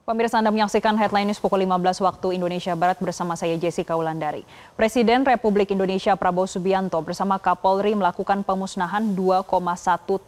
Pemirsa, Anda menyaksikan Headline News pukul 15 waktu Indonesia Barat bersama saya Jessica Wulandari. Presiden Republik Indonesia Prabowo Subianto bersama Kapolri melakukan pemusnahan 2,1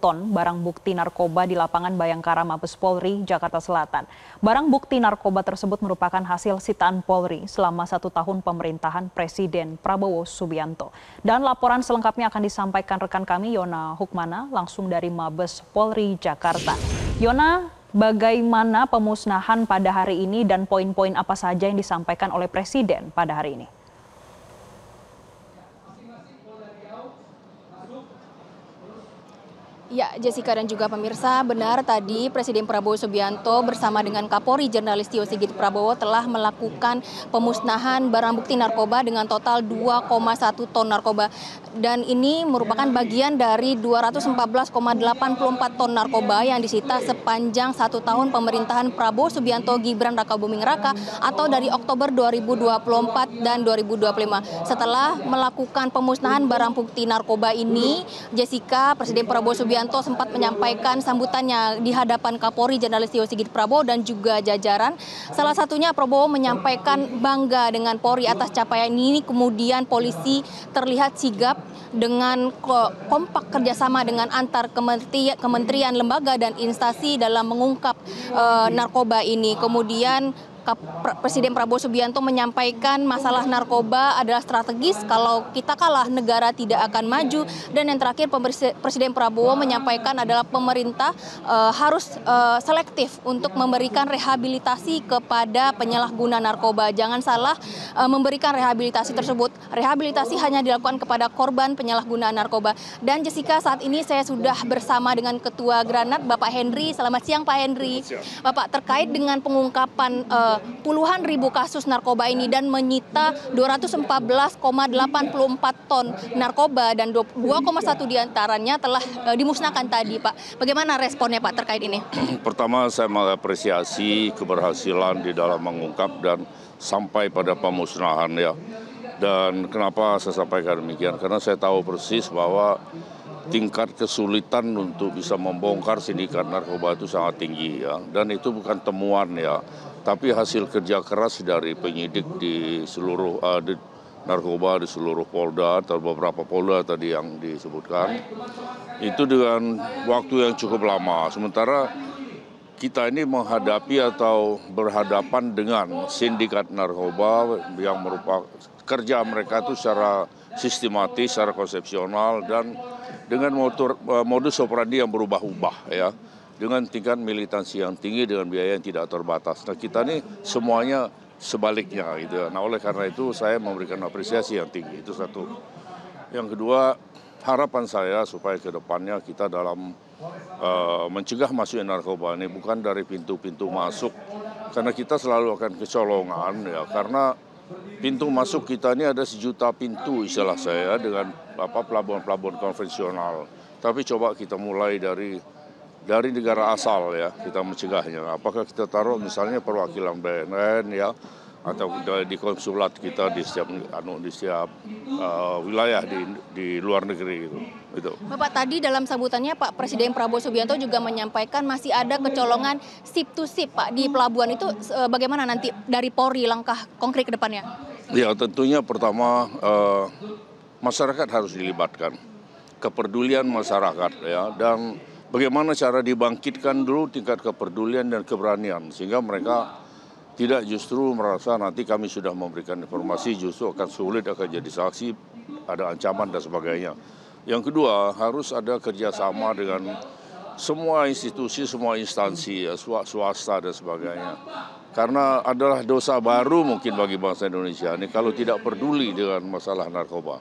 ton barang bukti narkoba di lapangan Bayangkara Mabes Polri, Jakarta Selatan. Barang bukti narkoba tersebut merupakan hasil sitaan Polri selama 1 tahun pemerintahan Presiden Prabowo Subianto. Dan laporan selengkapnya akan disampaikan rekan kami Yona Hukmana langsung dari Mabes Polri, Jakarta. Yona, bagaimana pemusnahan pada hari ini dan poin-poin apa saja yang disampaikan oleh Presiden pada hari ini? Ya, Jessica dan juga pemirsa, benar tadi Presiden Prabowo Subianto bersama dengan Kapolri Jenderal Listio Sigit Prabowo telah melakukan pemusnahan barang bukti narkoba dengan total 2,1 ton narkoba. Dan ini merupakan bagian dari 214,84 ton narkoba yang disita sepanjang 1 tahun pemerintahan Prabowo Subianto Gibran Rakabuming Raka atau dari Oktober 2024 dan 2025. Setelah melakukan pemusnahan barang bukti narkoba ini, Jessica, Presiden Prabowo Subianto sempat menyampaikan sambutannya di hadapan Kapolri Jenderal Listio Sigit Prabowo dan juga jajaran. Salah satunya Prabowo menyampaikan bangga dengan Polri atas capaian ini, kemudian polisi terlihat sigap dengan kompak kerjasama dengan antar kementerian, lembaga dan instansi dalam mengungkap narkoba ini. Kemudian Presiden Prabowo Subianto menyampaikan masalah narkoba adalah strategis, kalau kita kalah negara tidak akan maju. Dan yang terakhir Presiden Prabowo menyampaikan adalah pemerintah harus selektif untuk memberikan rehabilitasi kepada penyalahguna narkoba. Jangan salah memberikan rehabilitasi tersebut. Rehabilitasi hanya dilakukan kepada korban penyalahgunaan narkoba. Dan Jessica, saat ini saya sudah bersama dengan Ketua Granat, Bapak Henry. Selamat siang Pak Henry. Bapak, terkait dengan pengungkapan puluhan ribu kasus narkoba ini dan menyita 214,84 ton narkoba dan 2,1 diantaranya telah dimusnahkan tadi, Pak. Bagaimana responnya Pak terkait ini? Pertama, saya mengapresiasi keberhasilan di dalam mengungkap dan sampai pada pemusnahan ya. Dan kenapa saya sampaikan demikian? Karena saya tahu persis bahwa tingkat kesulitan untuk bisa membongkar sindikat narkoba itu sangat tinggi ya. Dan itu bukan temuan ya, tapi hasil kerja keras dari penyidik di seluruh narkoba di seluruh Polda atau beberapa Polda tadi yang disebutkan. Itu dengan waktu yang cukup lama. Sementara kita ini menghadapi atau berhadapan dengan sindikat narkoba yang merupakan kerja mereka itu secara sistematis, secara konsepsional dan dengan modus operandi yang berubah-ubah ya, dengan tingkat militansi yang tinggi dengan biaya yang tidak terbatas. Nah, kita ini semuanya sebaliknya gitu. Nah, oleh karena itu saya memberikan apresiasi yang tinggi, itu satu. Yang kedua, harapan saya supaya ke depannya kita dalam mencegah masuknya narkoba ini bukan dari pintu-pintu masuk, karena kita selalu akan kecolongan ya, karena pintu masuk kita ini ada 1 juta pintu istilah saya dengan pelabuhan-pelabuhan konvensional. Tapi coba kita mulai dari negara asal ya, kita mencegahnya. Apakah kita taruh misalnya perwakilan BNN ya, atau di konsulat kita di setiap wilayah di luar negeri gitu. Bapak, tadi dalam sambutannya Pak Presiden Prabowo Subianto juga menyampaikan masih ada kecolongan sip to sip Pak di pelabuhan itu. Bagaimana nanti dari Polri langkah konkret ke depannya? Ya, tentunya pertama masyarakat harus dilibatkan, kepedulian masyarakat ya, dan bagaimana cara dibangkitkan dulu tingkat kepedulian dan keberanian sehingga mereka tidak justru merasa nanti kami sudah memberikan informasi justru akan sulit, akan jadi saksi, ada ancaman dan sebagainya. Yang kedua, harus ada kerjasama dengan semua institusi, semua instansi, ya, swasta dan sebagainya. Karena adalah dosa baru mungkin bagi bangsa Indonesia ini kalau tidak peduli dengan masalah narkoba.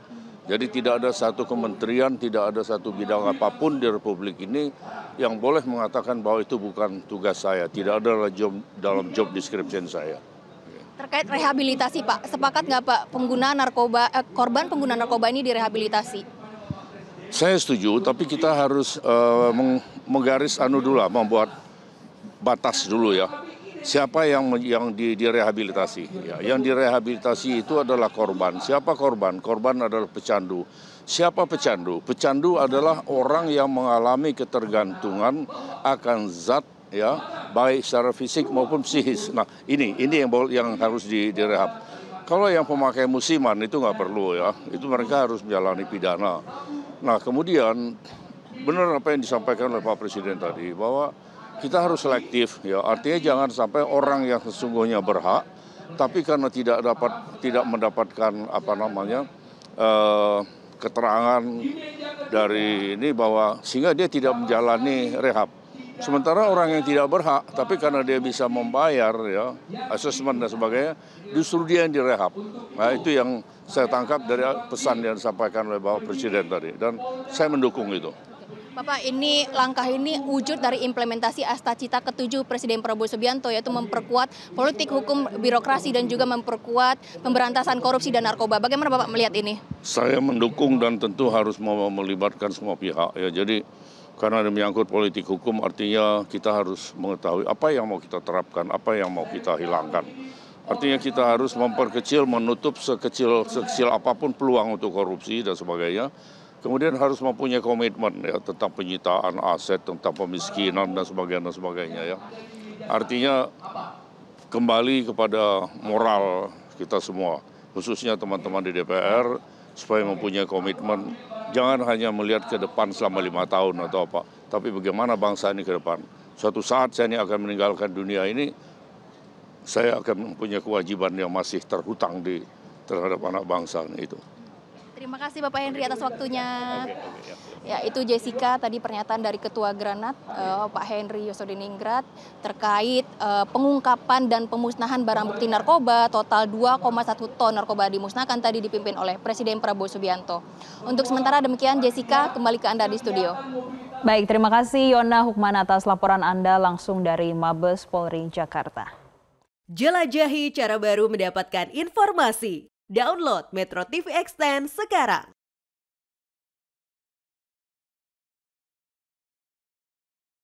Jadi tidak ada satu kementerian, tidak ada satu bidang apapun di Republik ini yang boleh mengatakan bahwa itu bukan tugas saya. Tidak ada dalam job description saya. Terkait rehabilitasi Pak, sepakat nggak Pak korban pengguna narkoba ini direhabilitasi? Saya setuju, tapi kita harus menggaris membuat batas dulu ya. Siapa yang direhabilitasi? Ya, yang direhabilitasi itu adalah korban. Siapa korban? Korban adalah pecandu. Siapa pecandu? Pecandu adalah orang yang mengalami ketergantungan akan zat ya, baik secara fisik maupun psikis. Nah, ini yang harus direhab. Kalau yang pemakai musiman itu nggak perlu ya, itu mereka harus menjalani pidana. Nah, kemudian benar apa yang disampaikan oleh Pak Presiden tadi, bahwa kita harus selektif ya, artinya jangan sampai orang yang sesungguhnya berhak, tapi karena tidak mendapatkan keterangan dari ini bahwa sehingga dia tidak menjalani rehab. Sementara orang yang tidak berhak, tapi karena dia bisa membayar ya, asesmen dan sebagainya, justru dia yang direhab. Nah, itu yang saya tangkap dari pesan yang disampaikan oleh Bapak Presiden tadi, dan saya mendukung itu. Bapak, langkah ini wujud dari implementasi Asta Cita ke-7 Presiden Prabowo Subianto, yaitu memperkuat politik hukum birokrasi dan juga memperkuat pemberantasan korupsi dan narkoba. Bagaimana Bapak melihat ini? Saya mendukung dan tentu harus melibatkan semua pihak ya. Jadi karena ini menyangkut politik hukum, artinya kita harus mengetahui apa yang mau kita terapkan, apa yang mau kita hilangkan. Artinya kita harus memperkecil, menutup sekecil apapun peluang untuk korupsi dan sebagainya. Kemudian harus mempunyai komitmen ya tentang penyitaan aset, tentang pemiskinan dan sebagainya ya. Artinya kembali kepada moral kita semua, khususnya teman-teman di DPR, supaya mempunyai komitmen. Jangan hanya melihat ke depan selama 5 tahun atau apa, tapi bagaimana bangsa ini ke depan. Suatu saat saya ini akan meninggalkan dunia ini, saya akan mempunyai kewajiban yang masih terhutang terhadap anak bangsa itu. Terima kasih Bapak Henry atas waktunya. Ya, itu Jessica tadi pernyataan dari Ketua Granat Pak Henry Yosodiningrat terkait pengungkapan dan pemusnahan barang bukti narkoba total 2,1 ton narkoba dimusnahkan tadi dipimpin oleh Presiden Prabowo Subianto. Untuk sementara demikian, Jessica, kembali ke Anda di studio. Baik, terima kasih Yona Hukman atas laporan Anda langsung dari Mabes Polri Jakarta. Jelajahi cara baru mendapatkan informasi. Download Metro TV Extend sekarang.